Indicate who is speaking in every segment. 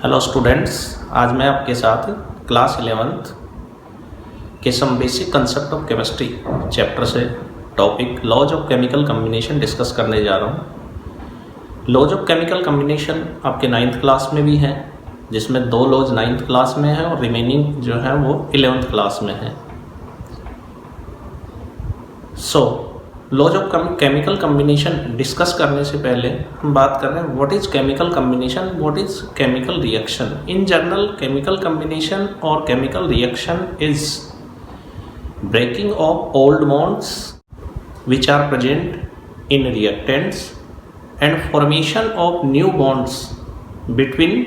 Speaker 1: Hello students, आज मैं आपके साथ क्लास 11th के some basic concept of chemistry chapter से topic laws of chemical combination discuss करने जा रहा हूँ। लॉज ऑफ केमिकल कम्बिनेशन आपके 9th क्लास में भी हैं, जिसमें 2 लॉज 9th क्लास में है और रिमेनिंग जो है वो 11th क्लास में है। Laws of chemical combination discuss करने से पहले हम बात कर रहे हैं what is chemical combination, what is chemical reaction. In general chemical combination और chemical reaction is breaking of old bonds which are present in reactants and formation of new bonds between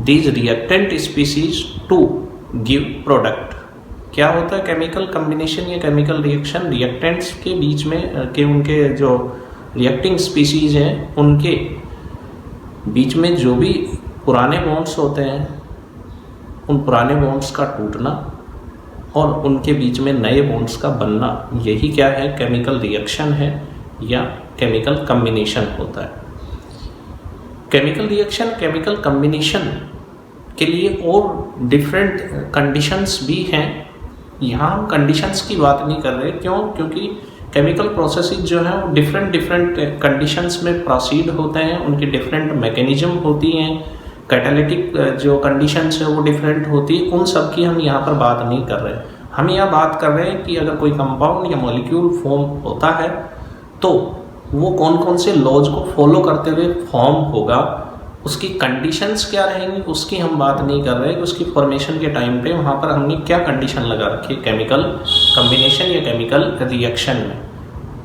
Speaker 1: these reactant species to give product। क्या होता है chemical combination या chemical reaction? Reactants के बीच में के उनके जो रिएक्टिंग स्पीसीज हैं उनके बीच में जो भी पुराने बॉन्ड्स होते हैं उन पुराने बॉन्ड्स का टूटना और उनके बीच में नए बॉन्ड्स का बनना, यही क्या है? केमिकल रिएक्शन है या केमिकल कम्बिनेशन होता है। केमिकल रिएक्शन केमिकल कम्बिनेशन के लिए और डिफरेंट कंडीशंस भी हैं। यहाँ हम कंडीशंस की बात नहीं कर रहे। क्यों? क्योंकि केमिकल प्रोसेसेस जो हैं वो डिफरेंट कंडीशंस में प्रोसीड होते हैं, उनकी डिफरेंट मैकेनिज्म होती हैं, कैटालिटिक जो कंडीशंस है वो डिफरेंट होती है। उन सब की हम यहाँ पर बात नहीं कर रहे। हम यहाँ बात कर रहे हैं कि अगर कोई कंपाउंड या मॉलिक्यूल फॉर्म होता है तो वो कौन कौन से लॉज को फॉलो करते हुए फॉर्म होगा, उसकी कंडीशंस क्या रहेंगी, उसकी हम बात नहीं कर रहे कि उसकी फॉर्मेशन के टाइम पे वहाँ पर हमने क्या कंडीशन लगा रखी है केमिकल कम्बिनेशन या केमिकल रिएक्शन में।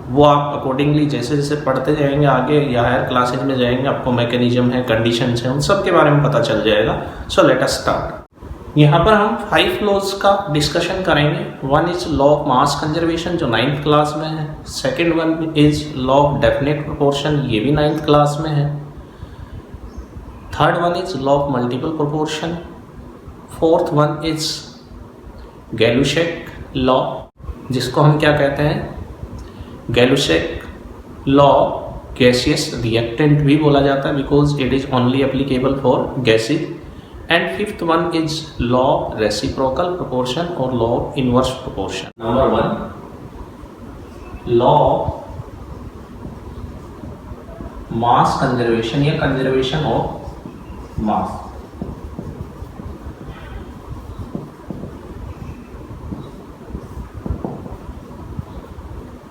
Speaker 1: वो आप अकॉर्डिंगली जैसे जैसे पढ़ते जाएंगे आगे या हायर क्लासेज में जाएंगे, आपको मैकेनिज्म है, कंडीशंस हैं, उन सब के बारे में पता चल जाएगा। So let us start. यहाँ पर हम 5 लॉज का डिस्कशन करेंगे। 1 is law of mass conservation जो 9th क्लास में है। Second 1 is law of definite proportion, ये भी 9th क्लास में है। Third 1 is law of multiple proportion. Fourth 1 is Gay Lussac law, जिसको हम क्या कहते हैं? गैलुशेक लॉ गैसियस रिएक्टेंट भी बोला जाता है, because it is only applicable for gases. And fifth 1 is law reciprocal proportion और law inverse proportion. Number 1 law mass conservation या कंजर्वेशन ऑफ मास।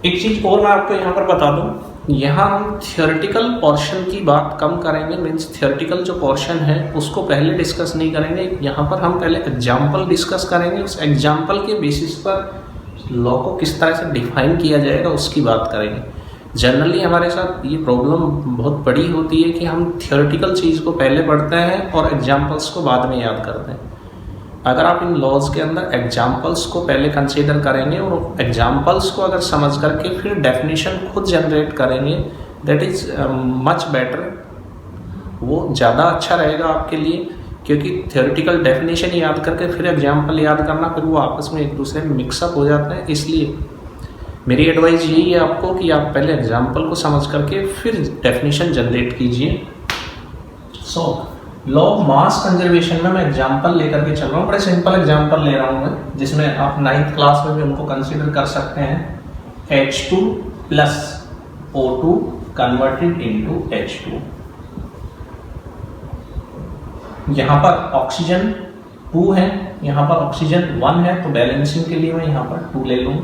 Speaker 1: एक चीज और मैं आपको यहाँ पर बता दूं, यहाँ हम थियोरेटिकल पोर्शन की बात कम करेंगे। मीन्स थियोरेटिकल जो पोर्शन है उसको पहले डिस्कस नहीं करेंगे। यहाँ पर हम पहले एग्जाम्पल डिस्कस करेंगे। उस एग्जाम्पल के बेसिस पर लॉ को किस तरह से डिफाइन किया जाएगा उसकी बात करेंगे। जनरली हमारे साथ ये प्रॉब्लम बहुत बड़ी होती है कि हम थियोरेटिकल चीज़ को पहले पढ़ते हैं और एग्जाम्पल्स को बाद में याद करते हैं। अगर आप इन लॉज के अंदर एग्जाम्पल्स को पहले कंसीडर करेंगे और एग्जाम्पल्स को अगर समझ करके फिर डेफिनेशन खुद जनरेट करेंगे, दैट इज़ मच बेटर। वो ज़्यादा अच्छा रहेगा आपके लिए, क्योंकि थियोरेटिकल डेफिनेशन याद करके फिर एग्जाम्पल याद करना, फिर वो आपस में एक दूसरे में मिक्सअप हो जाते हैं। इसलिए मेरी एडवाइस यही है आपको कि आप पहले एग्जाम्पल को समझ करके फिर डेफिनेशन जनरेट कीजिए। लॉ ऑफ मास कंजर्वेशन में मैं एग्जाम्पल लेकर के चल रहा हूँ। बड़े सिंपल एग्जाम्पल ले रहा हूँ मैं, जिसमें आप 9th क्लास में भी उनको कंसीडर कर सकते हैं। H2 plus O2 converted into H2। यहाँ पर ऑक्सीजन 2 है, यहाँ पर ऑक्सीजन 1 है, तो बैलेंसिंग के लिए मैं यहाँ पर 2 ले लूँ।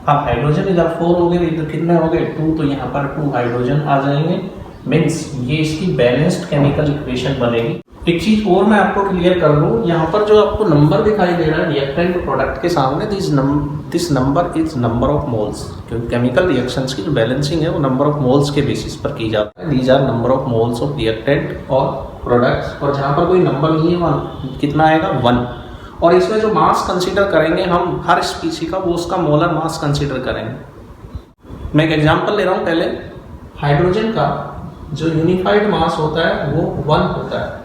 Speaker 1: अब हाइड्रोजन इधर 4 हो गए, इधर कितने हो गए? 2, तो यहाँ पर 2 हाइड्रोजन आ जाएंगे। मीन्स ये इसकी बैलेंस्ड केमिकल इक्वेशन बनेगी। एक चीज और मैं आपको क्लियर कर दूं, यहाँ पर जो आपको नंबर दिखाई दे रहा है रिएक्टेंट प्रोडक्ट के सामने, this number is number of moles. क्योंकि केमिकल रिएक्शंस की जो बैलेंसिंग है वो नंबर ऑफ मोल्स के बेसिस पर की जाती है। These are number of moles of reactant और प्रोडक्ट्स। और जहाँ पर कोई नंबर नहीं है वहाँ कितना आएगा? 1। और इसमें जो मास कंसीडर करेंगे हम हर स्पीसी का, वो उसका मोलर मास कंसीडर करेंगे। मैं एक एग्जांपल ले रहा हूँ पहले। हाइड्रोजन का जो यूनिफाइड मास होता है वो 1 होता है।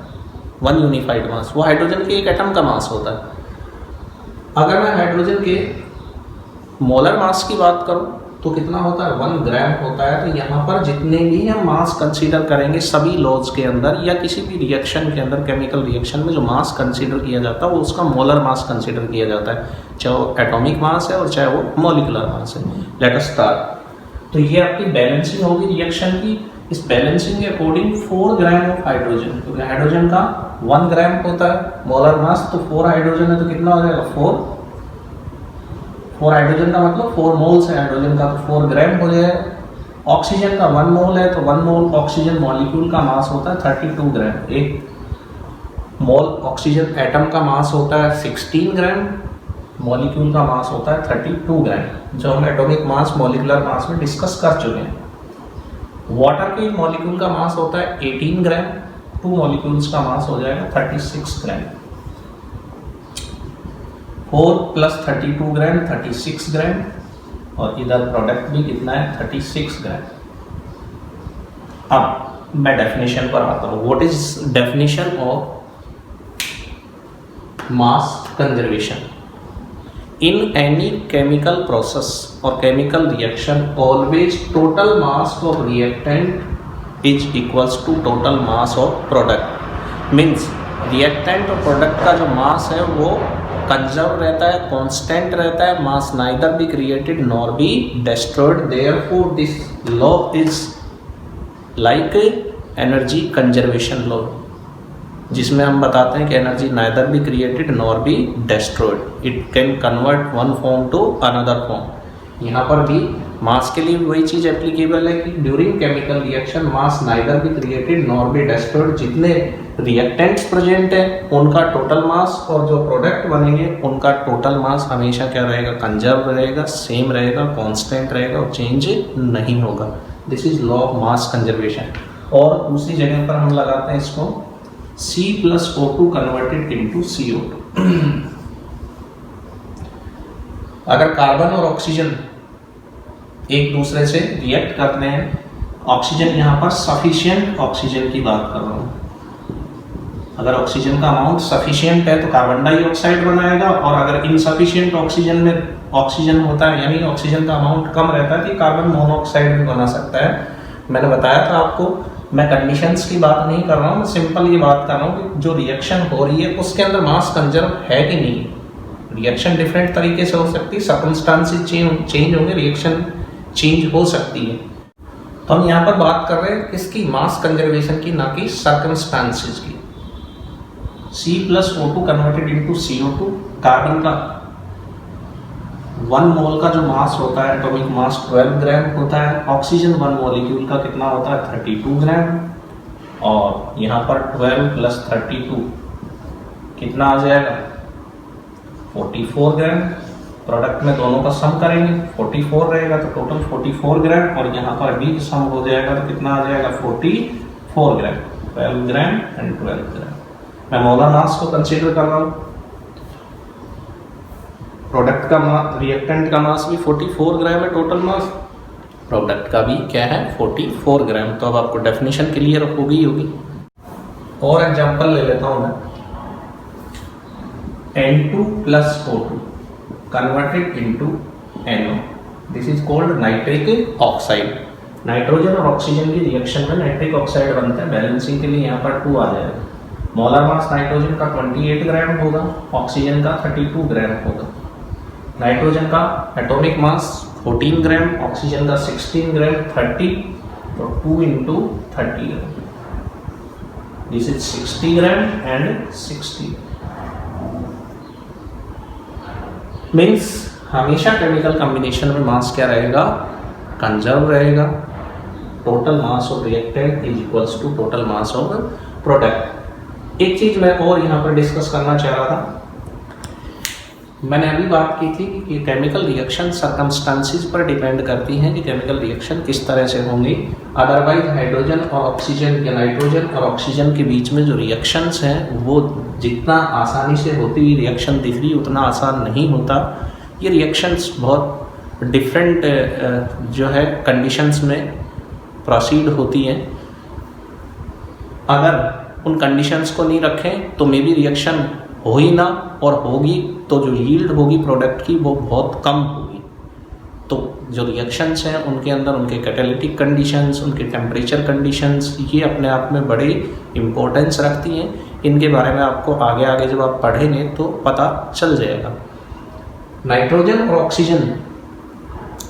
Speaker 1: 1 यूनिफाइड मास, वो हाइड्रोजन के एक एटम का मास होता है। अगर मैं हाइड्रोजन के मोलर मास की बात करूँ तो कितना होता है 1 ग्राम होता है। तो यहाँ पर जितने भी हम मास कंसीडर करेंगे सभी लॉज के अंदर या किसी भी रिएक्शन के अंदर, केमिकल रिएक्शन में जो मास कंसीडर किया जाता है वो उसका मोलर मास कंसीडर किया जाता है, चाहे वो एटॉमिक मास है और चाहे वो मॉलिकुलर मास है। Late us start. तो ये आपकी बैलेंसिंग होगी रिएक्शन की। इस बैलेंसिंग के अकॉर्डिंग 4 ग्राम ऑफ हाइड्रोजन, क्योंकि हाइड्रोजन का 1 ग्राम होता है मोलर मास, तो 4 हाइड्रोजन है तो कितना हो जाएगा 4 हाइड्रोजन का मतलब 4 मोल्स है हाइड्रोजन का, तो 4 ग्राम हो जाएगा। ऑक्सीजन का 1 मोल है तो 1 मोल ऑक्सीजन मॉलिक्यूल का मास होता है 32 ग्राम। 1 मोल ऑक्सीजन एटम का मास होता है 16 ग्राम, मॉलिक्यूल का मास होता है 32 ग्राम, जो हम एटॉमिक मास मॉलिकुलर मास में डिस्कस कर चुके हैं। वाटर के मॉलिक्यूल का मास होता है 18 ग्राम, 2 मॉलिक्यूल्स का मास हो जाएगा 36 ग्राम। 4 + 32 ग्राम 36 ग्राम, और इधर प्रोडक्ट भी कितना है 36 ग्राम। अब मैं डेफिनेशन पर आता हूँ। What is definition of mass conservation? In any chemical process or chemical reaction, always total mass of reactant is equals to total mass of product. Means reactant और product का जो mass है वो कंजर्व रहता है, कांस्टेंट रहता है, mass neither be created nor be destroyed. Therefore this law is like energy conservation law, जिसमें हम बताते हैं कि energy neither be created nor be destroyed. It can convert one form to another form. यहाँ पर भी मास के लिए वही चीज एप्लीकेबल है कि during chemical reaction mass neither be created nor be destroyed. जितने रिएक्टेंट्स प्रेजेंट है उनका टोटल मास और जो प्रोडक्ट बनेंगे उनका टोटल मास हमेशा क्या रहेगा, कंजर्व रहेगा, सेम रहेगा, कांस्टेंट रहेगा और चेंज नहीं होगा। This is law of mass conservation. और दूसरी जगह पर हम लगाते हैं इसको C+O2 कन्वर्टेड इनटू CO2। अगर कार्बन और ऑक्सीजन एक दूसरे से रिएक्ट करते हैं, ऑक्सीजन यहाँ पर सफिशिएंट ऑक्सीजन की बात कर रहा हूँ, अगर ऑक्सीजन का अमाउंट सफिशिएंट है तो कार्बन डाइऑक्साइड बनाएगा, और अगर इनसफिशिएंट ऑक्सीजन में ऑक्सीजन होता है यानी ऑक्सीजन का अमाउंट कम रहता है तो कार्बन मोनोऑक्साइड भी बना सकता है। मैंने बताया था आपको, मैं कंडीशंस की बात नहीं कर रहा हूँ, मैं सिंपल ये बात कर रहा हूँ कि जो रिएक्शन हो रही है उसके अंदर मास कंजर्व है कि नहीं। रिएक्शन डिफरेंट तरीके से हो सकती है, सर्कमस्टांसेस चेंज होंगे, रिएक्शन चेंज हो सकती है। तो हम यहाँ पर बात कर रहे हैं किसकी, मास कंजर्वेशन की, ना कि सर्कमस्टांसेस की। C+O2 converted into CO2, carbon का 1 मोल का जो मास होता है एटॉमिक मास 12 ग्राम होता है, ऑक्सीजन 1 मॉलिक्यूल का कितना होता है 32 ग्राम, और यहाँ पर 12 + 32 कितना आ जाएगा 44 ग्राम। प्रोडक्ट में दोनों का सम करेंगे 44 रहेगा तो टोटल 44 ग्राम, और यहाँ पर भी सम हो जाएगा तो कितना आ जाएगा 44 ग्राम, 12 ग्राम एंड 12 ग्राम। मैं मोलर मास को कंसीडर कर रहा हूँ, प्रोडक्ट का मास, रिएक्टेंट का मास भी 44 ग्राम है टोटल मास, प्रोडक्ट का भी क्या है 44 ग्राम। तो अब आपको डेफिनेशन क्लियर होगी। और एग्जांपल ले लेता हूँ मैं, N2 + O2 converted into NO, this is called nitric oxide. Nitrogen और ऑक्सीजन की रिएक्शन में नाइट्रिक ऑक्साइड बनता है। बैलेंसिंग के लिए यहाँ पर 2 आ जाएगा। मोलर मास नाइट्रोजन का 28 ग्राम होगा, ऑक्सीजन का 32 ग्राम होगा। नाइट्रोजन का एटॉमिक मास 14 ग्राम, ऑक्सीजन का 16 ग्राम, 30, तो 2 × 30 gram, this is 60 gram and 60। Means हमेशा केमिकल कॉम्बिनेशन में मास क्या रहेगा, कंजर्व रहेगा। Total mass of reactant is equals to total mass of product. एक चीज मैं और यहाँ पर डिस्कस करना चाह रहा था, मैंने अभी बात की थी कि केमिकल रिएक्शन सर्कमस्टांसेस पर डिपेंड करती हैं कि केमिकल रिएक्शन किस तरह से होंगी। अदरवाइज हाइड्रोजन और ऑक्सीजन या नाइट्रोजन और ऑक्सीजन के बीच में जो रिएक्शंस हैं वो जितना आसानी से होती हुई रिएक्शन दिख रही उतना आसान नहीं होता। ये रिएक्शंस बहुत डिफरेंट जो है कंडीशंस में प्रोसीड होती हैं। अगर उन कंडीशंस को नहीं रखें तो मे बी रिएक्शन हो ही ना, और होगी तो जो यील्ड होगी प्रोडक्ट की वो बहुत कम होगी। तो जो रिएक्शंस हैं उनके अंदर उनके कैटालिटिक कंडीशंस, उनके टेम्परेचर कंडीशंस, ये अपने आप में बड़ी इम्पोर्टेंस रखती हैं। इनके बारे में आपको आगे आगे जब आप पढ़ेंगे तो पता चल जाएगा। नाइट्रोजन और ऑक्सीजन,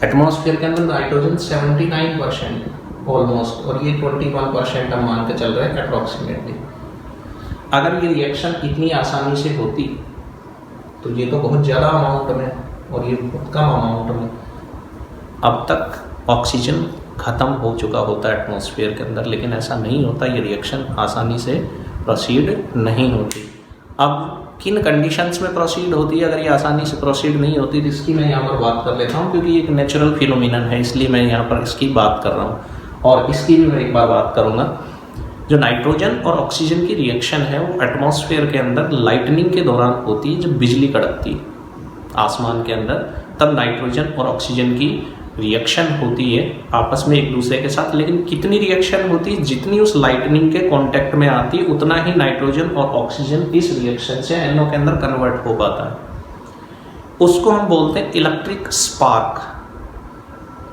Speaker 1: एटमॉस्फेयर के अंदर नाइट्रोजन 79% ऑलमोस्ट, और ये 21% हम मान के चल रहे हैं अप्रॉक्सीमेटली। अगर ये रिएक्शन इतनी आसानी से होती तो ये तो बहुत ज़्यादा अमाउंट में, और ये बहुत कम अमाउंट में। अब तक ऑक्सीजन ख़त्म हो चुका होता है एटमॉस्फेयर के अंदर, लेकिन ऐसा नहीं होता, ये रिएक्शन आसानी से प्रोसीड नहीं होती। अब किन कंडीशंस में प्रोसीड होती है? अगर ये आसानी से प्रोसीड नहीं होती तो इसकी मैं यहाँ पर बात कर लेता हूँ, क्योंकि ये एक नेचुरल फिनोमिनन है, इसलिए मैं यहाँ पर इसकी बात कर रहा हूँ। और इसकी भी मैं एक बार बात करूँगा। जो नाइट्रोजन और ऑक्सीजन की रिएक्शन है वो एटमॉस्फेयर के अंदर लाइटनिंग के दौरान होती है, जब बिजली कड़कती है आसमान के अंदर, तब नाइट्रोजन और ऑक्सीजन की रिएक्शन होती है आपस में एक दूसरे के साथ। लेकिन कितनी रिएक्शन होती है? जितनी उस लाइटनिंग के कांटेक्ट में आती है उतना ही नाइट्रोजन और ऑक्सीजन इस रिएक्शन से NO के अंदर कन्वर्ट हो पाता है। उसको हम बोलते हैं इलेक्ट्रिक स्पार्क।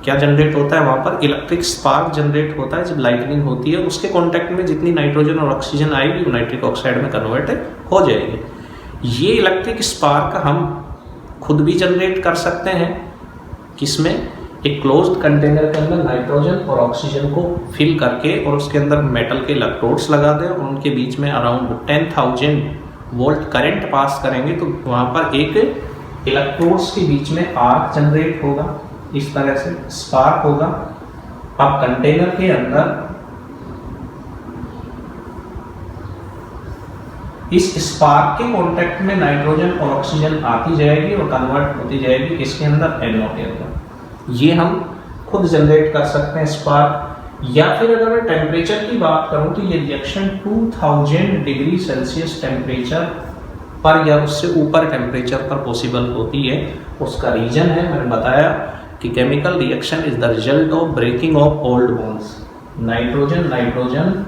Speaker 1: क्या जनरेट होता है वहाँ पर? इलेक्ट्रिक स्पार्क जनरेट होता है जब लाइटनिंग होती है। उसके कांटेक्ट में जितनी नाइट्रोजन और ऑक्सीजन आएगी वो नाइट्रिक ऑक्साइड में कन्वर्ट हो जाएगी। ये इलेक्ट्रिक स्पार्क हम खुद भी जनरेट कर सकते हैं। किसमें? एक क्लोज्ड कंटेनर के अंदर नाइट्रोजन और ऑक्सीजन को फिल करके और उसके अंदर मेटल के इलेक्ट्रोड्स लगा दें और उनके बीच में अराउंड 10,000 वोल्ट करंट पास करेंगे तो वहाँ पर एक इलेक्ट्रोड्स के बीच में आर्क जनरेट होगा, इस तरह से स्पार्क होगा। अब कंटेनर के अंदर इस स्पार्क के कांटेक्ट में नाइट्रोजन और ऑक्सीजन आती जाएगी और कन्वर्ट होती जाएगी किसके अंदर? NO के अंदर। ये हम खुद जनरेट कर सकते हैं स्पार्क। या फिर अगर मैं टेम्परेचर की बात करूं तो ये रिएक्शन 2000 डिग्री सेल्सियस टेम्परेचर पर या उससे ऊपर टेम्परेचर पर पॉसिबल होती है। उसका रीजन है, मैंने बताया कि chemical reaction is the result of breaking of old bonds. Nitrogen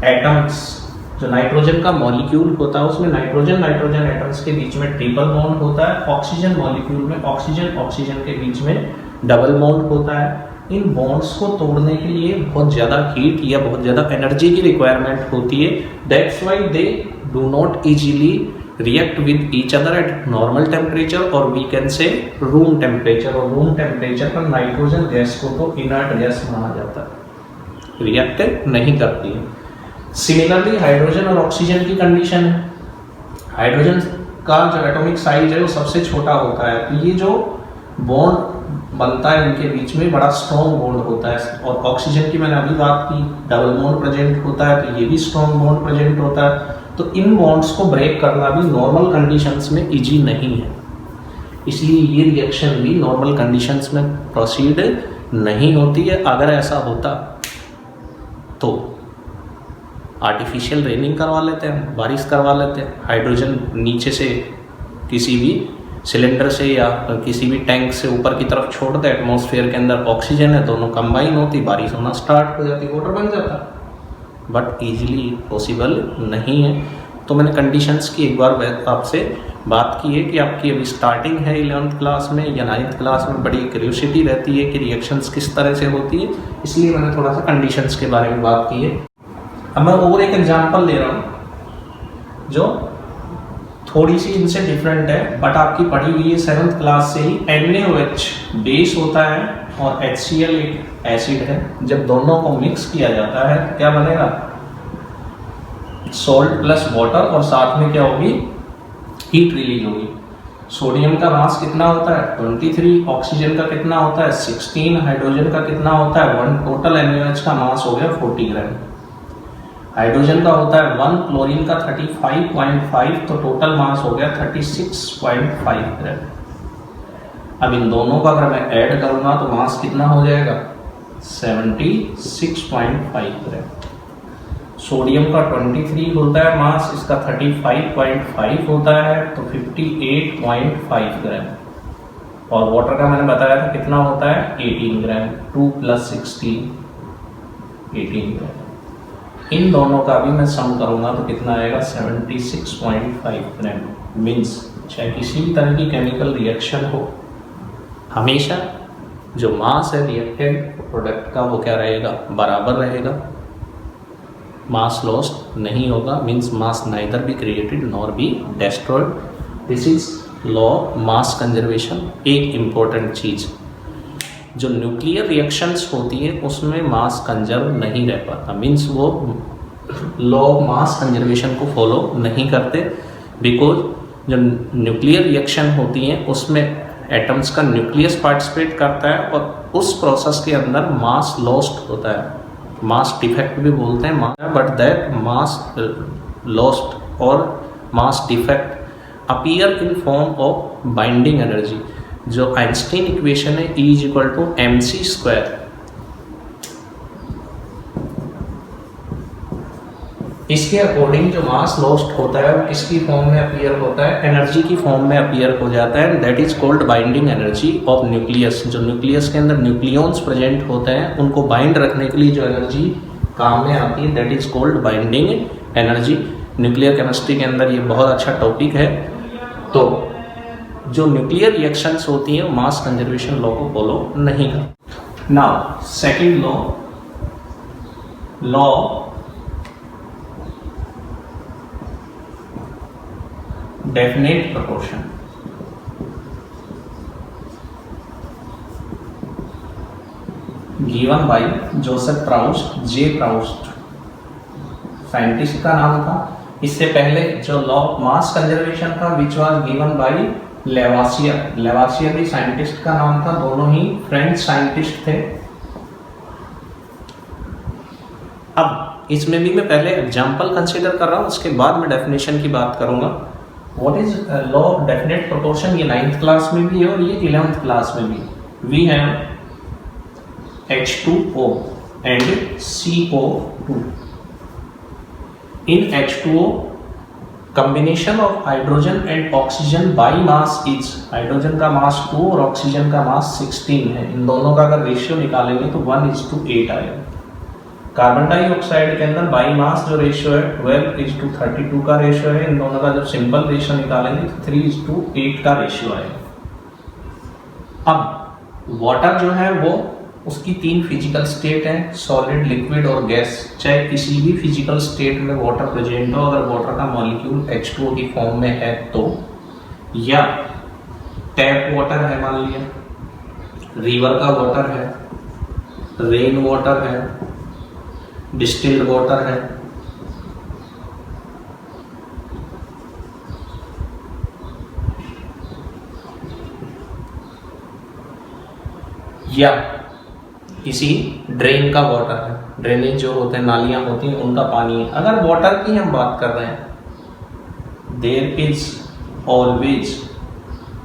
Speaker 1: atoms, जो नाइट्रोजन का मॉलिक्यूल होता है उसमें नाइट्रोजन एटम्स के बीच में ट्रिपल बॉन्ड होता है। ऑक्सीजन मॉलिक्यूल में ऑक्सीजन के बीच में डबल बॉन्ड होता है। इन बॉन्ड्स को तोड़ने के लिए बहुत ज़्यादा हीट या बहुत ज़्यादा एनर्जी की रिक्वायरमेंट होती है। That's why they do not easily react with each other at normal temperature और we can say room temperature. और रूम टेम्परेचर पर नाइट्रोजन गैस को तो इनर्ट गैस माना जाता है, रिएक्ट नहीं करती है। सिमिलरली हाइड्रोजन और ऑक्सीजन की कंडीशन है। हाइड्रोजन का जो एटॉमिक साइज है वो सबसे छोटा होता है, तो ये जो बॉन्ड बनता है इनके बीच में बड़ा स्ट्रॉन्ग बॉन्ड होता है। और ऑक्सीजन की मैंने अभी बात की, डबल बॉन्ड प्रेजेंट होता है, तो ये भी स्ट्रॉन्ग बॉन्ड प्रेजेंट होता है। तो इन बॉन्ड्स को ब्रेक करना भी नॉर्मल कंडीशंस में इजी नहीं है, इसलिए ये रिएक्शन भी नॉर्मल कंडीशंस में प्रोसीड नहीं होती है। अगर ऐसा होता तो आर्टिफिशियल रेनिंग करवा लेते हैं, बारिश करवा लेते हैं। हाइड्रोजन नीचे से किसी भी सिलेंडर से या किसी भी टैंक से ऊपर की तरफ छोड़ दे, एटमॉस्फेयर के अंदर ऑक्सीजन है, दोनों कंबाइन होती, बारिश होना स्टार्ट हो जाती, वाटर बन जाता। बट इजीली पॉसिबल नहीं है। तो मैंने कंडीशंस की एक बार आपसे बात की है कि आपकी अभी स्टार्टिंग है 11th क्लास में या 9th क्लास में, बड़ी क्यूरियोसिटी रहती है कि रिएक्शंस किस तरह से होती है, इसलिए मैंने थोड़ा सा कंडीशंस के बारे में बात की है। अब मैं और एक एग्जांपल ले रहा हूँ जो थोड़ी सी इनसे डिफरेंट है, बट आपकी पढ़ी हुई है 7th क्लास से ही। NaOH बेस होता है और HCl एक एसिड है। जब दोनों को मिक्स किया जाता है तो क्या बनेगा? सॉल्ट प्लस वाटर, और साथ में क्या होगी? हीट रिलीज होगी। सोडियम का मास कितना होता है? 23। ऑक्सीजन का कितना होता है? 16। हाइड्रोजन का कितना होता है? 1। टोटल NaOH का मास हो गया 40 ग्राम। हाइड्रोजन का होता है 1, क्लोरीन का 35.5, तो टोटल मास हो गया 36.5 ग्राम। अब इन दोनों का अगर मैं ऐड करूंगा तो मास कितना हो जाएगा? 76.5 ग्राम। सोडियम का 23 होता है मास, इसका 35.5 होता है, तो 58.5 ग्राम। और वाटर का मैंने बताया था कितना होता है? 18 ग्राम। 2 + 16 18 ग्राम। इन दोनों का भी मैं सम करूंगा तो कितना आएगा? 76.5 ग्राम। मीन्स चाहे किसी भी तरह की केमिकल रिएक्शन हो, हमेशा जो मास है रिएक्टेड प्रोडक्ट का वो क्या रहेगा, बराबर रहेगा, मास लॉस्ट नहीं होगा, means mass neither be created nor be destroyed. This is law mass conservation. एक इम्पोर्टेंट चीज, जो न्यूक्लियर रिएक्शंस होती है उसमें मास कंजर्व नहीं रह पाता, मीन्स वो लॉ ऑफ मास कंजर्वेशन को फॉलो नहीं करते, बिकॉज जो न्यूक्लियर रिएक्शन होती हैं उसमें एटम्स का न्यूक्लियस पार्टिसिपेट करता है और उस प्रोसेस के अंदर मास लॉस्ट होता है, मास डिफेक्ट भी बोलते हैं, बट दैट मास लॉस्ट और mass defect appear in form of binding energy. जो आइंस्टीन इक्वेशन है E = mc², इसके अकॉर्डिंग जो मास लॉस्ट होता है वो किसकी फॉर्म में अपीयर होता है, एनर्जी की फॉर्म में अपीयर हो जाता है, that is called binding energy of nucleus. जो न्यूक्लियस के अंदर न्यूक्लियॉन्स प्रेजेंट होते हैं उनको बाइंड रखने के लिए जो एनर्जी काम में आती है that is called binding energy. Nuclear chemistry के अंदर ये बहुत अच्छा टॉपिक है। तो जो न्यूक्लियर रिएक्शंस होती हैं मास कंजर्वेशन लॉ को फॉलो नहीं करती। Now second law definite proportion. Given by Joseph Proust, J Proust scientist का नाम था। इससे पहले जो लॉ ऑफ मास कंजर्वेशन था विच वाज गिवन बाय लेवासियर, लेवासियर भी साइंटिस्ट का नाम था, दोनों ही फ्रेंच साइंटिस्ट थे। अब इसमें भी मैं पहले एग्जांपल कंसीडर कर रहा हूं, उसके बाद मैं डेफिनेशन की बात करूंगा। What is law of definite proportion, ये 9th क्लास में भी है और ये 11th क्लास में भी। We have H2O and CO2. In H2O, combination of hydrogen and oxygen by mass is, hydrogen का मास 2 और ऑक्सीजन का मास 16 है। इन दोनों का अगर रेशियो निकालेंगे तो 1:8 आएगा। कार्बन डाइऑक्साइड के अंदर बाई मास जो रेशियो है 12:32 का रेशियो है। इन दोनों का जब सिंपल रेशियो निकालेंगे तो 3:8 का रेशियो आएगा। अब वाटर जो है वो उसकी 3 फिजिकल स्टेट है, सॉलिड, लिक्विड और गैस। चाहे किसी भी फिजिकल स्टेट में वाटर प्रेजेंट हो, अगर वाटर का मॉलिक्यूल H2O की फॉर्म में है तो, या टैप वाटर है मान लिया, रिवर का वाटर है, रेन वाटर है, डिस्टिल्ड वाटर है, या किसी ड्रेन का वाटर है, ड्रेनेज जो होते हैं, नालियां होती हैं, उनका पानी है। अगर वाटर की हम बात कर रहे हैं, there is always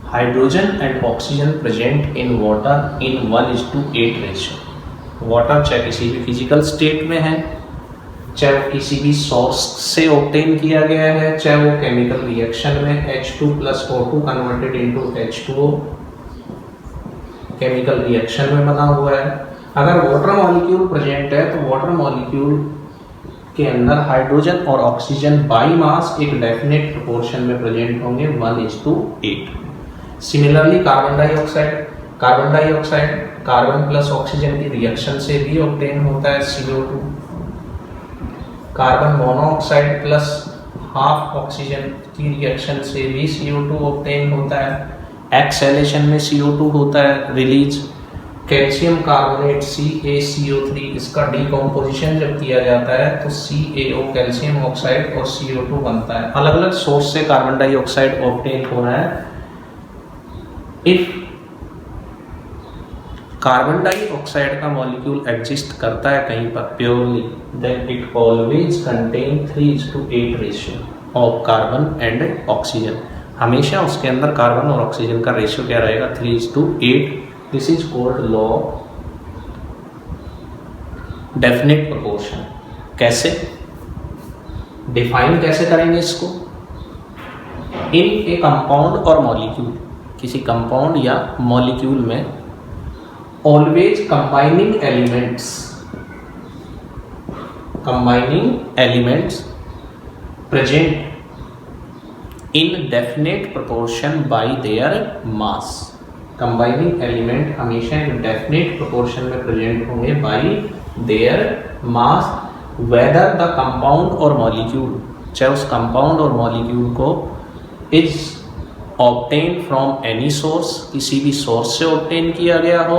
Speaker 1: hydrogen and oxygen present in water in 1:8 ratio. Water चाहे किसी भी फिजिकल स्टेट में है, चाहे वो किसी भी सोर्स से ऑब्टेन किया गया है, चाहे वो केमिकल रिएक्शन में H2 + O2 converted into H2O chemical reaction में बना हुआ है। अगर वाटर मॉलिक्यूल प्रेजेंट है तो वाटर मॉलिक्यूल के अंदर हाइड्रोजन और ऑक्सीजन बाई मास एक डेफिनेट प्रोपोर्शन में प्रेजेंट होंगे 1:8। Similarly carbon dioxide carbon plus oxygen की रिएक्शन से भी ऑब्टेन होता है CO2। Carbon monoxide plus half oxygen की रिएक्शन से भी CO2 ऑब्टेन होता है। एक्सेलेशन में CO2 होता है रिलीज। कैल्शियम कार्बोनेट CaCO3, इसका डिकम्पोजिशन जब किया जाता है तो CaO कैल्शियम ऑक्साइड और CO2 बनता है। अलग अलग सोर्स से कार्बन डाइऑक्साइड ऑब्टेन हो रहा है। इफ कार्बन डाइऑक्साइड का मॉलिक्यूल एग्जिस्ट करता है कहीं पर purely, then it always contain 3:8 ratio of carbon and oxygen. हमेशा उसके अंदर कार्बन और ऑक्सीजन का रेशियो क्या रहेगा, 3:8। This is called law definite proportion. कैसे डिफाइन कैसे करेंगे इसको, इन ए कंपाउंड और मॉलिक्यूल, किसी कंपाउंड या मॉलिक्यूल में always combining elements present in definite proportion by their mass। Combining element हमेशा एक डेफिनेट प्रोपोर्शन में प्रेजेंट होंगे by their mass whether the compound और मॉलिक्यूल, चाहे उस कंपाउंड और मॉलिक्यूल को is obtain from any source, किसी भी सोर्स से ऑब्टेन किया गया हो,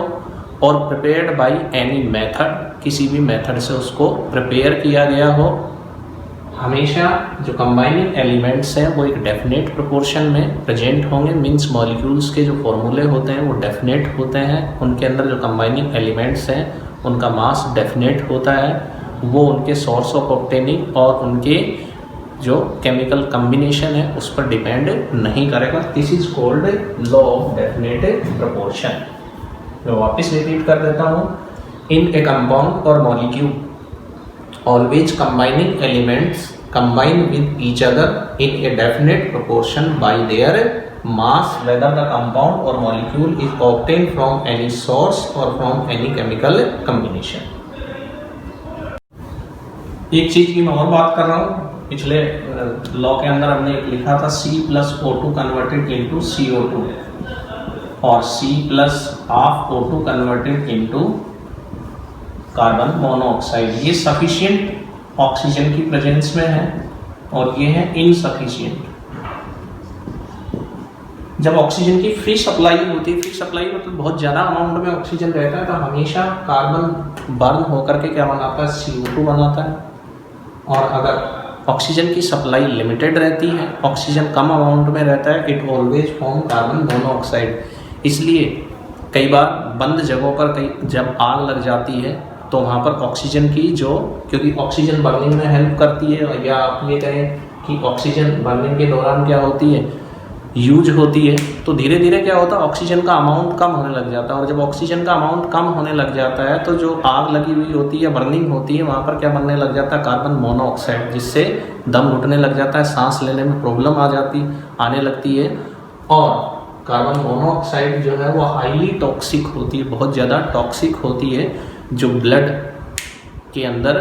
Speaker 1: और प्रिपेयर्ड बाय एनी मेथड, किसी भी मेथड से उसको प्रिपेयर किया गया हो, हमेशा जो कंबाइनिंग एलिमेंट्स हैं वो एक डेफिनेट प्रोपोर्शन में प्रेजेंट होंगे। मींस मॉलिक्यूल्स के जो फॉर्मूले होते हैं वो डेफिनेट होते हैं, उनके अंदर जो कंबाइनिंग एलिमेंट्स हैं उनका मास डेफिनेट होता है, वो उनके सोर्स ऑफ ऑब्टेनिंग और उनके जो केमिकल कम्बिनेशन है उस पर डिपेंड नहीं करेगा। This is called law of definite proportion. मैं वापस रिपीट कर देता हूँ, इन ए कंपाउंड और molecule always combining elements combine with each other in a definite proportion by their mass whether the compound or molecule is obtained from any source or from any chemical combination। एक चीज की मैं और बात कर रहा हूँ, पिछले लॉ के अंदर हमने एक लिखा था C+O2 कन्वर्टेड इनटू CO2 और C+½ converted into carbon monoxide. ये सफिशिएंट ऑक्सीजन की प्रेजेंस में है और ये है इनसफिशिएंट। जब ऑक्सीजन की फ्री सप्लाई होती है, फ्री सप्लाई मतलब बहुत ज़्यादा अमाउंट में ऑक्सीजन रहता है, तो हमेशा कार्बन बर्न होकर के क्या बनाता है, CO2 बनाता है। और अगर ऑक्सीजन की सप्लाई लिमिटेड रहती है, ऑक्सीजन कम अमाउंट में रहता है, it always form carbon monoxide. इसलिए कई बार बंद जगहों पर कई जब आग लग जाती है तो वहाँ पर ऑक्सीजन की जो, क्योंकि ऑक्सीजन बर्निंग में हेल्प करती है, या आप ये कहें कि ऑक्सीजन बर्निंग के दौरान क्या होती है, यूज होती है, तो धीरे धीरे क्या होता है, ऑक्सीजन का अमाउंट कम होने लग जाता है। और जब ऑक्सीजन का अमाउंट कम होने लग जाता है तो जो आग लगी हुई होती है, बर्निंग होती है, वहाँ पर क्या बनने लग जाता है, कार्बन मोनोऑक्साइड, जिससे दम घुटने लग जाता है, सांस लेने में प्रॉब्लम आने लगती है। और कार्बन मोनोऑक्साइड जो है वो हाईली टॉक्सिक होती है, बहुत ज़्यादा टॉक्सिक होती है, जो ब्लड के अंदर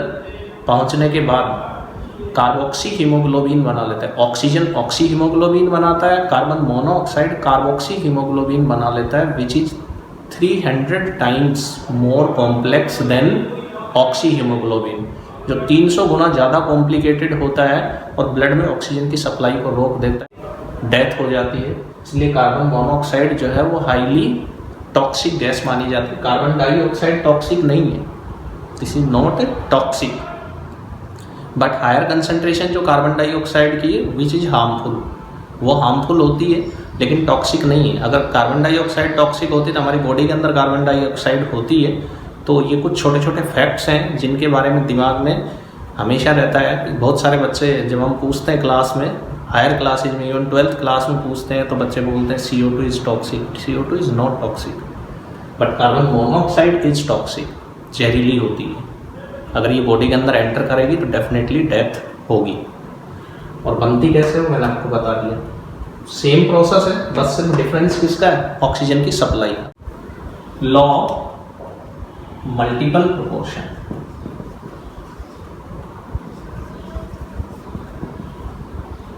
Speaker 1: पहुंचने के बाद कार्बोक्सी हीमोग्लोबिन बना लेता है। ऑक्सीजन ऑक्सी हीमोग्लोबिन बनाता है, कार्बन मोनोऑक्साइड कार्बोक्सी हीमोग्लोबिन बना लेता है, which is 300 times more complex than oxy haemoglobin, जो 300 गुना ज़्यादा कॉम्प्लिकेटेड होता है और ब्लड में ऑक्सीजन की सप्लाई को रोक देता है, डेथ हो जाती है। इसलिए कार्बन मोनोऑक्साइड जो है वो हाईली टॉक्सिक गैस मानी जाती है। कार्बन डाइऑक्साइड टॉक्सिक नहीं है, this is not toxic, but higher concentration जो कार्बन डाइऑक्साइड की है विच इज हार्मफुल, वो हार्मफुल होती है लेकिन टॉक्सिक नहीं है। अगर कार्बन डाइऑक्साइड टॉक्सिक होती तो हमारी बॉडी के अंदर कार्बन डाइऑक्साइड होती है। तो ये कुछ छोटे छोटे फैक्ट्स हैं जिनके बारे में दिमाग में हमेशा रहता है। बहुत सारे बच्चे जब हम पूछते हैं क्लास में, हायर क्लासेज में, इवन 12th क्लास में पूछते हैं, तो बच्चे बोलते हैं CO2 is toxic. CO2 is not toxic, but carbon monoxide is toxic, जहरीली होती है। अगर ये बॉडी के अंदर एंटर करेगी तो डेफिनेटली डेथ होगी। और बनती कैसे हो मैंने आपको बता दिया, सेम प्रोसेस है, बस सिर्फ डिफरेंस किसका है, ऑक्सीजन की सप्लाई का। Law multiple proportion,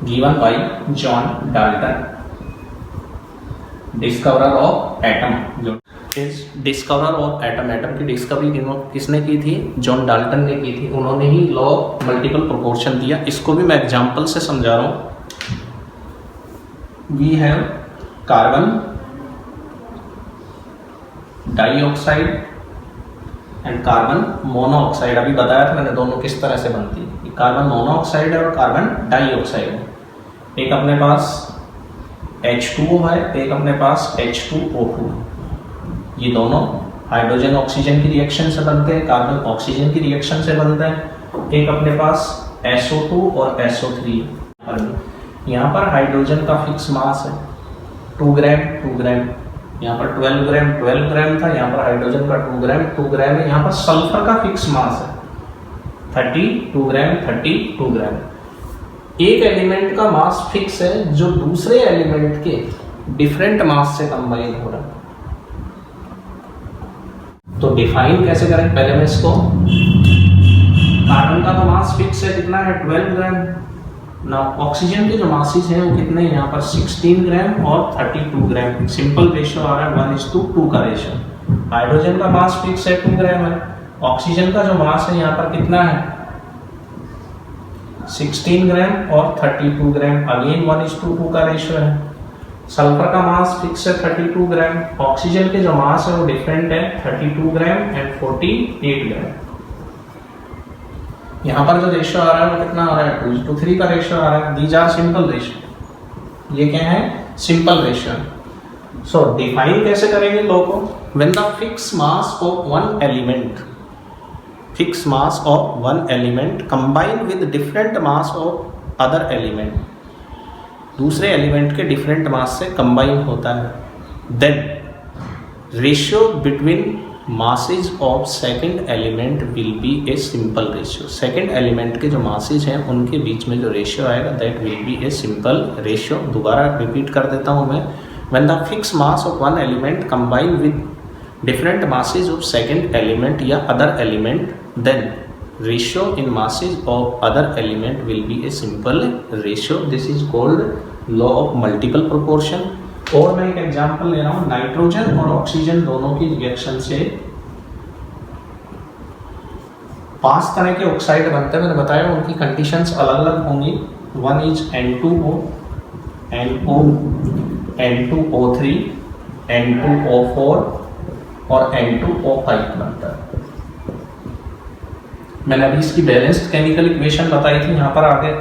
Speaker 1: given by John Dalton, discoverer of atom। जो इस डिस्कवरर ऑफ एटम, एटम की डिस्कवरी किसने की थी, जॉन डाल्टन ने की थी। उन्होंने ही लॉ मल्टीपल प्रोपोर्शन दिया। इसको भी मैं एग्जांपल से समझा रहा हूँ। We have carbon dioxide and carbon monoxide. अभी बताया था मैंने दोनों किस तरह से बनती है, कार्बन मोनोऑक्साइड है और कार्बन डाइऑक्साइड है। एक अपने पास H2O है, एक अपने पास H2O2। ये दोनों हाइड्रोजन ऑक्सीजन की रिएक्शन से बनते हैं, कार्बन ऑक्सीजन की रिएक्शन से बनते हैं। एक अपने पास SO2 और SO3। यहाँ पर हाइड्रोजन का फिक्स मास है 2 ग्राम 2 ग्राम, यहाँ पर 12 ग्राम 12 ग्राम था, यहाँ पर हाइड्रोजन का 2 ग्राम 2 ग्राम है। यहाँ पर सल्फर का फिक्स मास है 32 ग्राम 32 ग्राम। एक एलिमेंट का मास फिक्स है जो दूसरे एलिमेंट के डिफरेंट मास से कंबाइन हो रहा है। तो डिफाइन कैसे करें, पहले मैं इसको, कार्बन का तो मास फिक्स है, कितना है 12 ग्राम, ना ऑक्सीजन के जो मासेस हैं वो कितने हैं यहाँ पर 16 ग्राम और 32 ग्राम, सिंपल रेशियो आ रहा है 1:2 का रेशियो। हाइड्रोजन का मास फिक्स है 2 ग्राम है, ऑक्सीजन का जो मास है यहाँ पर कितना है 16 ग्राम और 32 ग्राम, अगेन 1:2 का रेशियो है। सल्फर का मास फिक्स है 32 ग्राम, ऑक्सीजन के जो मास है वो डिफरेंट है 32 ग्राम एंड 48 ग्राम। यहाँ पर जो रेशियो आ रहा है वो कितना आ रहा है 2:3 का रेशियो आ रहा है। दीज आर सिंपल रेशियो, ये क्या है सिंपल रेशियो। सो डिफाइन कैसे करेंगे लॉ को, when the fix mass of one element, fix mass of one element combine with different mass of other element, दूसरे एलिमेंट के डिफरेंट मास से कंबाइन होता है, then ratio between masses of second element will be a simple ratio. Second element के जो masses हैं उनके बीच में जो रेशियो आएगा that will be a simple ratio. दोबारा रिपीट कर देता हूँ मैं, when the fix mass of one element combine with different masses of second element या other element, then ratio in masses of other element will be a simple ratio. This is called law of multiple proportion. और मैं एक example ले रहा हूं, nitrogen और oxygen दोनों की रिएक्शन से 5 तरह के ऑक्साइड बनते हैं। मैंने बताया उनकी कंडीशंस अलग अलग होंगी। One is N2O, NO, N2O3, N2O4 और N2O5 बनता है। मैंने अभी इसकी बैलेंस्ड केमिकल इक्वेशन बताई थी, यहाँ पर आगे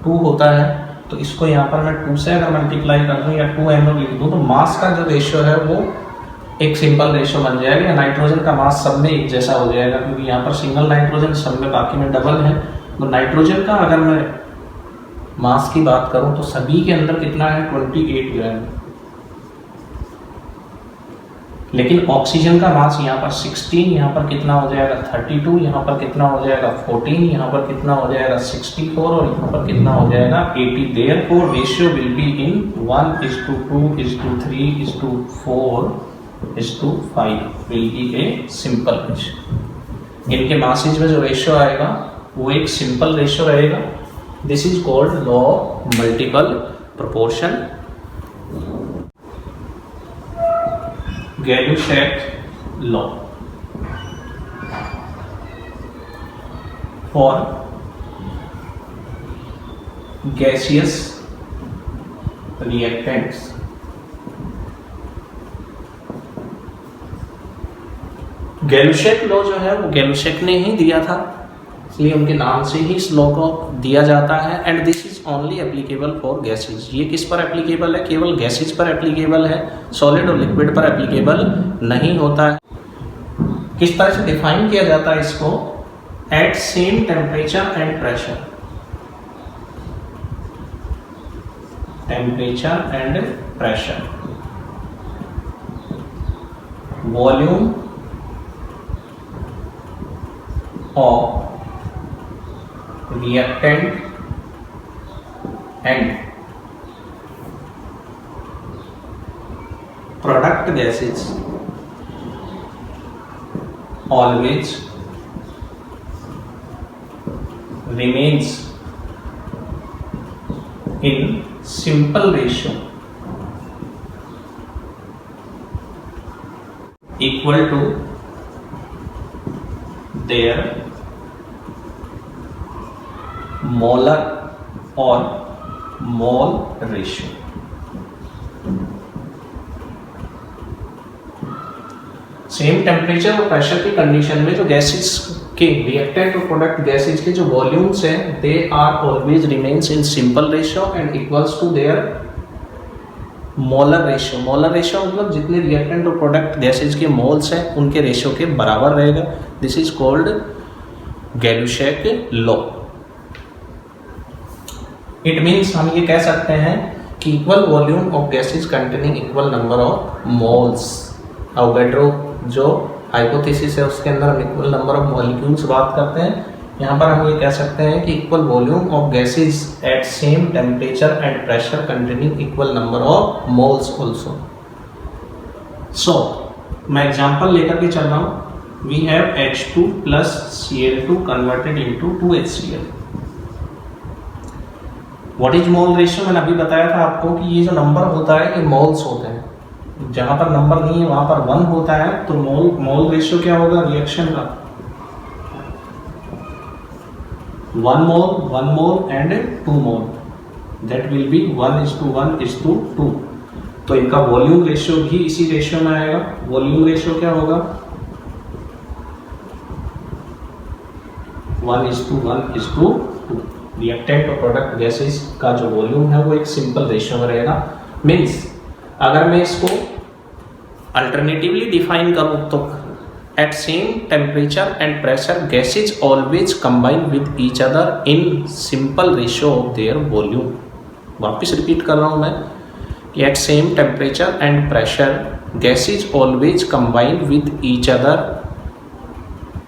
Speaker 1: 2 होता है तो इसको यहाँ पर मैं 2 से अगर मल्टीप्लाई कर दूँ या 2NO लिख दूँ तो मास का जो रेशियो है वो एक सिंपल रेशियो बन जाएगा। नाइट्रोजन का मास सब में एक जैसा हो जाएगा क्योंकि यहाँ पर सिंगल नाइट्रोजन, सब में बाकी में डबल है। तो नाइट्रोजन का अगर मैं मास की बात करूँ तो सभी के अंदर कितना है 28 ग्राम, लेकिन ऑक्सीजन का मास यहाँ पर 16, यहाँ पर कितना हो जाएगा 32, यहाँ पर कितना हो जाएगा 14, यहाँ पर कितना हो जाएगा 64 और यहाँ पर कितना हो जाएगा 80। Therefore ratio will be in 1:2:3:4:5 will be a simple ratio. इनके मासेज में जो रेशियो आएगा वो एक सिंपल रेशियो रहेगा। This is called law of multiple proportion. Gay-Lussac law for gaseous reactants। Gay Lussac law जो है वो गैलुशैक ने ही दिया था, इसलिए उनके नाम से ही इस लॉ को दिया जाता है। And this is only applicable for gases. ये किस पर एप्लीकेबल है, केवल गैसेज पर एप्लीकेबल है, सॉलिड और लिक्विड पर एप्लीकेबल नहीं होता है। किस तरह से डिफाइन किया जाता है इसको, at same temperature and pressure, temperature and pressure, volume of reactant and product gases always remains in simple ratio equal to their molar और मोल रेशियो। सेम टेम्परेचर और प्रेशर की कंडीशन में जो गैसेस के रिएक्टेंट और product gases के जो volumes हैं they are always remains in simple ratio and equals to their molar ratio. Molar ratio मतलब जितने रिएक्टेंट और प्रोडक्ट गैसेस के मोल्स हैं उनके रेशियो के बराबर रहेगा। This is called Gay Lussac law. It means हम ये कह सकते हैं कि equal volume of gases containing equal number of moles. Avogadro जो हाइपोथेसिस है उसके अंदर हम इक्वल नंबर ऑफ मॉलिक्यूल्स बात करते हैं, यहाँ पर हम ये कह सकते हैं कि equal volume of gases at same temperature and pressure containing equal number of moles also. So मैं एग्जाम्पल लेकर के चल रहा हूँ। We have H2 plus Cl2 converted into 2HCl। What is mole ratio, मैंने अभी बताया था आपको कि ये जो नंबर होता है ये मोल्स होते हैं। जहां पर नंबर नहीं है वहां पर 1 होता है, तो मोल रेशियो क्या होगा रिएक्शन का, 1 mole and 2 mole, that will B 1:1:2। तो इनका वॉल्यूम रेशियो भी इसी रेशियो में आएगा। वॉल्यूम रेशियो क्या होगा, 1:1:2। रिएक्टेंट और प्रोडक्ट गैसेस का जो वॉल्यूम है वो एक सिंपल रेशियो में रहेगा। मीन्स अगर मैं इसको अल्टरनेटिवली डिफाइन करूं तो at same temperature and pressure gases always combine with each other in simple ratio of their volume. वापिस रिपीट कर रहा हूं मैं कि at same temperature and pressure gases always combine with each other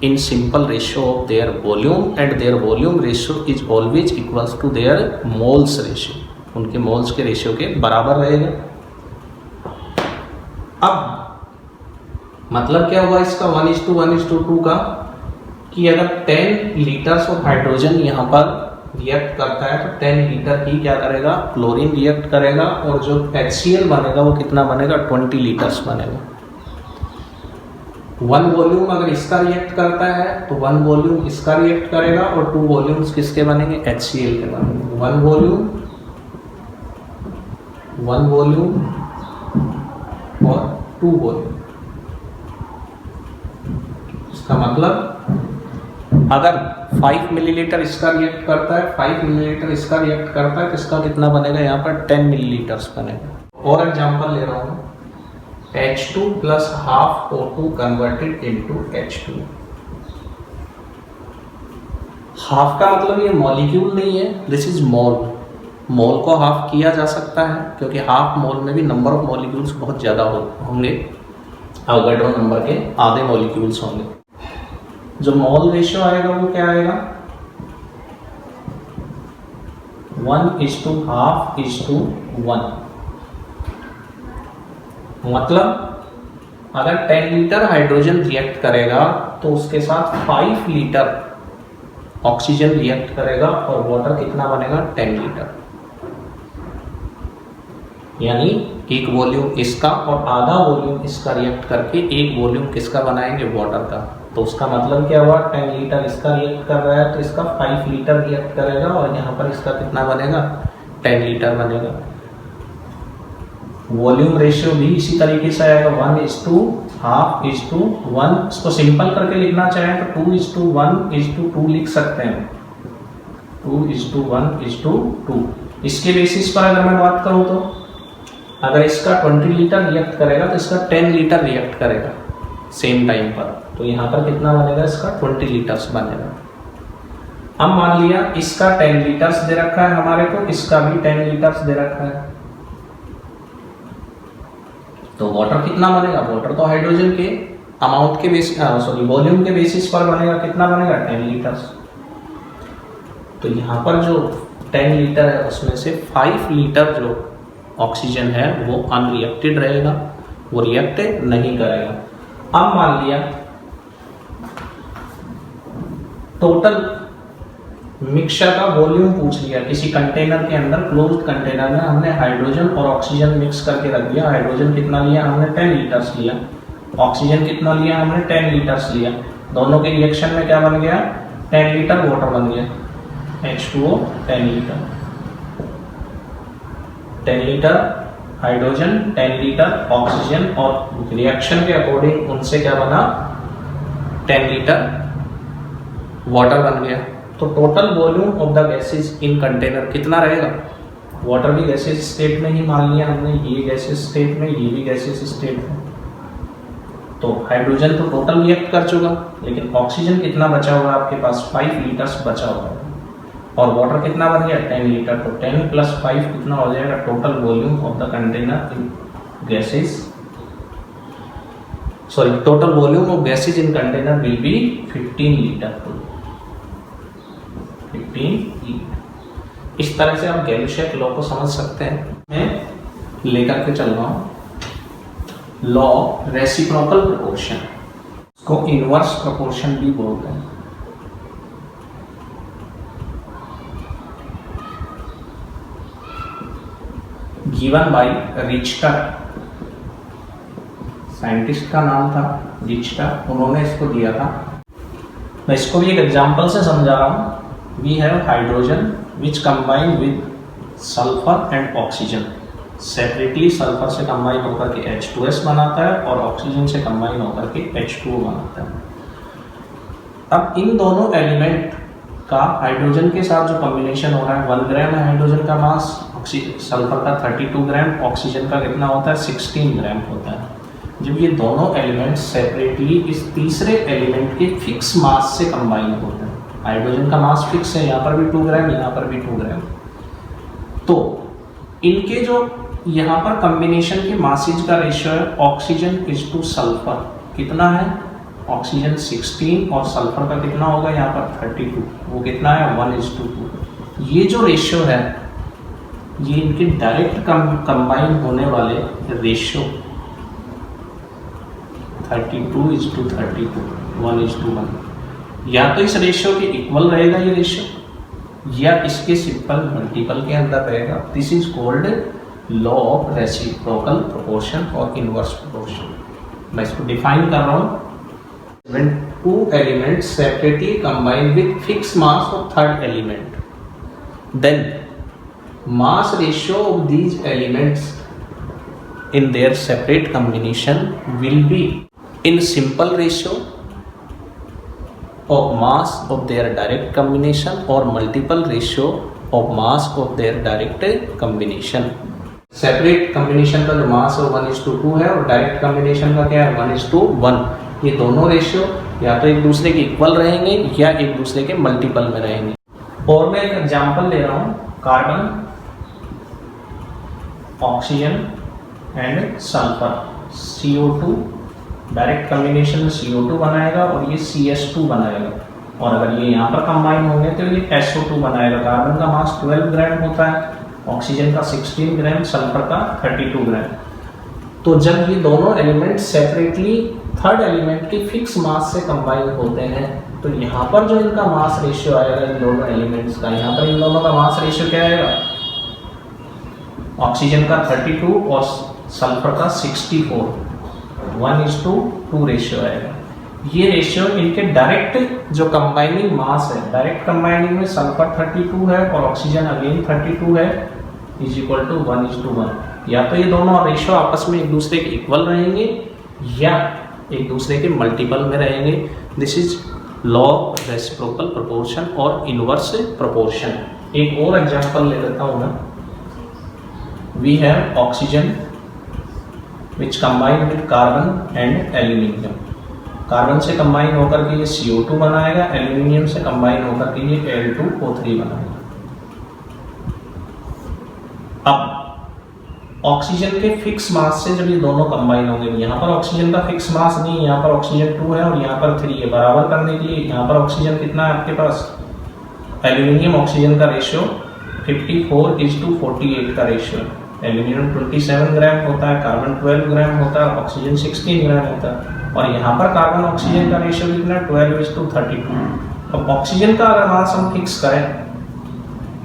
Speaker 1: in simple ratio of their volume and their volume ratio is always equals to their moles ratio, उनके moles के ratio के बराबर रहेगा। अब मतलब क्या हुआ इसका 1:1:2 का, कि अगर 10 लीटर्स ऑफ हाइड्रोजन यहाँ पर रिएक्ट करता है तो 10 लीटर ही क्या करेगा, क्लोरीन रिएक्ट करेगा, और जो HCl बनेगा वो कितना बनेगा, 20 लीटर्स बनेगा। 1 वॉल्यूम अगर इसका रिएक्ट करता है तो 1 वॉल्यूम इसका रिएक्ट करेगा, और 2 वॉल्यूम्स किसके बनेंगे, HCl के बनेंगे। 1 वॉल्यूम और 2 वॉल्यूम। इसका मतलब अगर 5 मिलीलीटर इसका रिएक्ट करता है, 5 मिलीलीटर इसका रिएक्ट करता है, तो इसका कितना बनेगा, यहाँ पर 10 मिलीलीटर्स बनेगा। और एग्जांपल ले रहा हूँ, H2 plus half O2 converted into H2। Half का मतलब ये मॉलिक्यूल नहीं है, दिस इज मोल। मोल को हाफ किया जा सकता है क्योंकि हाफ मोल में भी नंबर ऑफ मॉलिक्यूल्स बहुत ज़्यादा होंगे, अवोगाड्रो नंबर के आधे मॉलिक्यूल्स होंगे। जो मोल रेशियो आएगा वो क्या आएगा, 1:1/2। मतलब अगर 10 लीटर हाइड्रोजन रिएक्ट करेगा तो उसके साथ 5 लीटर ऑक्सीजन रिएक्ट करेगा, और वाटर कितना बनेगा, 10 लीटर। यानी एक वॉल्यूम इसका और आधा वॉल्यूम इसका रिएक्ट करके एक वॉल्यूम किसका बनाएंगे, वाटर का। तो उसका मतलब क्या हुआ, 10 लीटर इसका रिएक्ट कर रहा है तो इसका 5 लीटर रिएक्ट करेगा, और यहाँ पर इसका कितना बनेगा, 10 लीटर बनेगा। वॉल्यूम रेशियो भी इसी तरीके से आएगा, 1:1/2। इसको सिंपल करके लिखना चाहें तो 2:1:2 लिख सकते हैं, 2:1:2। इसके बेसिस पर अगर मैं बात करूं तो अगर इसका 20 लीटर रिएक्ट करेगा तो इसका 10 लीटर रिएक्ट करेगा सेम टाइम पर, तो यहाँ पर कितना बनेगा, इसका 20 लीटर्स बनेगा। अब मान लिया इसका 10 लीटर्स दे रखा है हमारे को, इसका भी 10 लीटर्स दे रखा है, तो वाटर कितना बनेगा, वाटर तो हाइड्रोजन के अमाउंट के बेसिस, वॉल्यूम के बेसिस पर बनेगा, कितना बनेगा, 10 लीटर्स। तो यहाँ पर जो 10 लीटर है उसमें से 5 लीटर जो ऑक्सीजन है वो अनरिएक्टेड रहेगा, वो रिएक्ट नहीं करेगा। अब मान लिया टोटल मिक्सचर का वॉल्यूम पूछ लिया, किसी कंटेनर के अंदर, क्लोज्ड कंटेनर में हमने हाइड्रोजन और ऑक्सीजन मिक्स करके रख दिया। हाइड्रोजन कितना लिया हमने, 10 लीटर्स लिया, ऑक्सीजन कितना लिया हमने, 10 लीटर्स लिया। दोनों के रिएक्शन में क्या बन गया, 10 लीटर वाटर बन गया, H2O 10 litre. 10 litre hydrogen, 10 litre oxygen, और रिएक्शन के अकॉर्डिंग उनसे क्या बना, 10 लीटर वाटर बन गया। तो total volume of the gases in container कितना रहेगा, वाटर भी गैसेस स्टेट में ही मान लिया हमने, ये गैसेस स्टेट में, ये भी गैसेस स्टेट में। तो हाइड्रोजन तो टोटल रिएक्ट कर चुका, लेकिन ऑक्सीजन कितना बचा हुआ आपके पास, 5 लीटर्स बचा हुआ है, और वाटर कितना बन गया, 10 लीटर। तो 10 + 5 कितना हो जाएगा, total volume of the container in gases, total volume of gases in container will be 15 litre. 15 litre. इस तरह से आप गैलिशियक लॉ को समझ सकते हैं। मैं लेकर के चल रहा हूं लॉ रेसिप्रोकल प्रोपोर्शन, इसको इनवर्स प्रोपोर्शन भी बोलते हैं। गिवन बाय रिच्टर, साइंटिस्ट का नाम था रिच्टर, उन्होंने इसको दिया था। मैं इसको भी एक एग्जांपल से समझा रहा हूँ। We have hydrogen which combine with sulphur and oxygen, separately sulphur से कंबाइन होकर के H2S बनाता है और ऑक्सीजन से कंबाइन होकर के H2O बनाता है। अब इन दोनों एलिमेंट का हाइड्रोजन के साथ जो कॉम्बिनेशन हो रहा है, 1 ग्राम है हाइड्रोजन का मास, सल्फर का 32 ग्राम, ऑक्सीजन का कितना होता है 16 ग्राम होता है। जब ये दोनों एलिमेंट सेपरेटली इस तीसरे एलिमेंट के फिक्स मास से कंबाइन होते हैं, हाइड्रोजन का मास फिक्स है, यहाँ पर भी 2 ग्राम, यहाँ पर भी 2 ग्राम, तो इनके जो यहाँ पर कॉम्बिनेशन के मासेज का रेशियो है ऑक्सीजन इज टू सल्फर, कितना है ऑक्सीजन 16 और सल्फर का कितना होगा यहाँ पर 32, वो कितना है 1:2। ये जो रेशियो है ये इनके डायरेक्ट कंबाइन होने वाले रेशियो 32:32, 1:1, या तो इस रेशियो के इक्वल रहेगा ये रेशियो या इसके सिंपल मल्टीपल के अंदर रहेगा। This is called law of reciprocal proportion और इनवर्स प्रोपोर्शन। मैं इसको डिफाइन कर रहा हूँ। When two elements separately combine with fixed mass of third element, then mass ratio of these elements in their separate combination will be in simple ratio of mass of their direct combination or multiple ratio of mass of their direct combination। Separate combination का जो मास है 1:2 है और direct combination का क्या है 1:1। ये दोनों रेशियो या तो एक दूसरे के इक्वल रहेंगे या एक दूसरे के मल्टीपल में रहेंगे। और मैं एक एग्जांपल ले रहा हूँ, carbon, oxygen and sulphur, CO2 direct combination में CO2 बनाएगा और ये CS2 बनाएगा, और अगर ये यहाँ पर कंबाइन होंगे तो ये SO2 बनाएगा। कार्बन का मास 12 ग्राम होता है, ऑक्सीजन का 16 ग्राम, सल्फर का 32 ग्राम। तो जब ये दोनों एलिमेंट सेपरेटली थर्ड एलिमेंट के फिक्स मास से कंबाइन होते हैं तो यहाँ पर जो इनका मास रेशियो आएगा इन दोनों एलिमेंट्स का, यहाँ पर इन दोनों का मास रेशियो क्या आएगा, ऑक्सीजन का 32 और सल्फर का 64, 1:2 रेशियो आएगा। ये रेशियो इनके डायरेक्ट जो कंबाइनिंग मास है, डायरेक्ट कंबाइनिंग में सल्फर 32 है और ऑक्सीजन अगेन 32 है, इज इक्वल टू 1:1। या तो ये दोनों रेशियो आपस में एक दूसरे के इक्वल रहेंगे या एक दूसरे के मल्टीपल में रहेंगे। This is law of reciprocal proportion और इनवर्स प्रोपोर्शन। एक और एग्जांपल ले लेता हूँ मैं। We have oxygen which combine with carbon and aluminium. Carbon से कंबाइन होकर के ये CO2 बनाएगा, एल्यूमिनियम से कंबाइन होकर के ये Al2O3 बनाएगा। अब ऑक्सीजन के फिक्स मास से जब ये दोनों कंबाइन होंगे, यहाँ पर ऑक्सीजन का फिक्स मास नहीं है, यहाँ पर ऑक्सीजन 2 है और यहाँ पर 3 है। बराबर करने के लिए यहाँ पर ऑक्सीजन कितना है आपके पास, एल्यूमिनियम ऑक्सीजन का रेशियो 54:48 का रेशियो है। एल्यूमिनियम 27 ग्राम होता है, कार्बन 12 ग्राम होता है, ऑक्सीजन 16 ग्राम होता है। और यहाँ पर कार्बन ऑक्सीजन का रेशियो कितना है 12:32। अब ऑक्सीजन का अगर मास हम फिक्स करें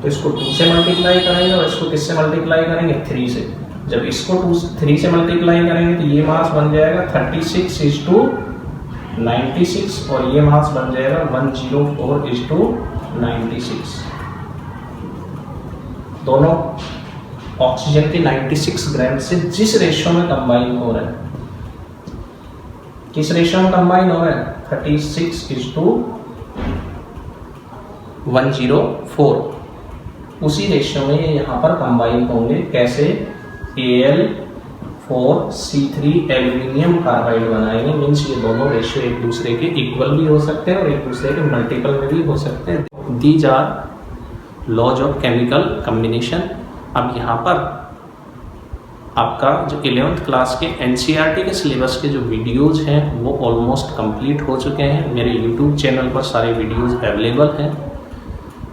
Speaker 1: तो इसको 2 से मल्टीप्लाई करेंगे और इसको किससे मल्टीप्लाई करेंगे 3 से। जब इसको 3 से मल्टीप्लाई करेंगे तो ये मास बन जाएगा 36:96 और ये मास बन जाएगा 104:96। दोनों ऑक्सीजन के 96 ग्राम से जिस रेशियो में कंबाइन हो रहे हैं, किस रेशियो में कंबाइन हो रहे हैं 36:104, उसी रेशियो में ये यहाँ पर कंबाइन होंगे। कैसे, Al4C3 एल्यूमिनियम कार्बाइड बनाएंगे। मीन्स ये दोनों रेशियो एक दूसरे के इक्वल भी हो सकते हैं और एक दूसरे के मल्टीपल में भी हो सकते हैं। These are laws of chemical combination. अब यहाँ पर आपका जो 11th क्लास के NCERT के सिलेबस के जो वीडियोज़ हैं वो ऑलमोस्ट कंप्लीट हो चुके हैं। मेरे YouTube चैनल पर सारे वीडियोज़ अवेलेबल हैं,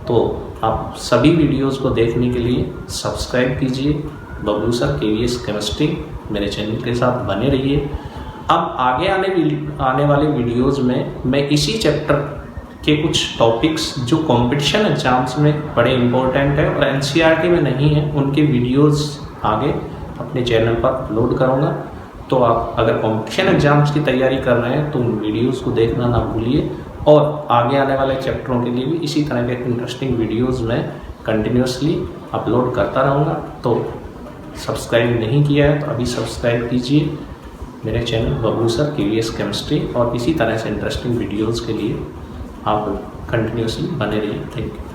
Speaker 1: तो आप सभी वीडियोज़ को देखने के लिए सब्सक्राइब कीजिए। बबलू सर KVS केमिस्ट्री मेरे चैनल के साथ बने रहिए। अब आगे आने वाले वीडियोज़ में मैं इसी चैप्टर के कुछ टॉपिक्स जो कंपटीशन एग्जाम्स में बड़े इम्पोर्टेंट है और NCERT में नहीं है, उनके वीडियोज़ आगे अपने चैनल पर अपलोड करूँगा। तो आप अगर कॉम्पिटिशन एग्ज़ाम्स की तैयारी कर रहे हैं तो उन वीडियोज़ को देखना ना भूलिए, और आगे आने वाले चैप्टरों के लिए भी इसी तरह के इंटरेस्टिंग वीडियोज़ मैं कंटिन्यूसली अपलोड करता रहूँगा। तो सब्सक्राइब नहीं किया है तो अभी सब्सक्राइब कीजिए मेरे channel Bablu sir KVS chemistry, और इसी तरह से इंटरेस्टिंग वीडियोज़ के लिए आप कंटिन्यूसली बने रहिए। Thank you.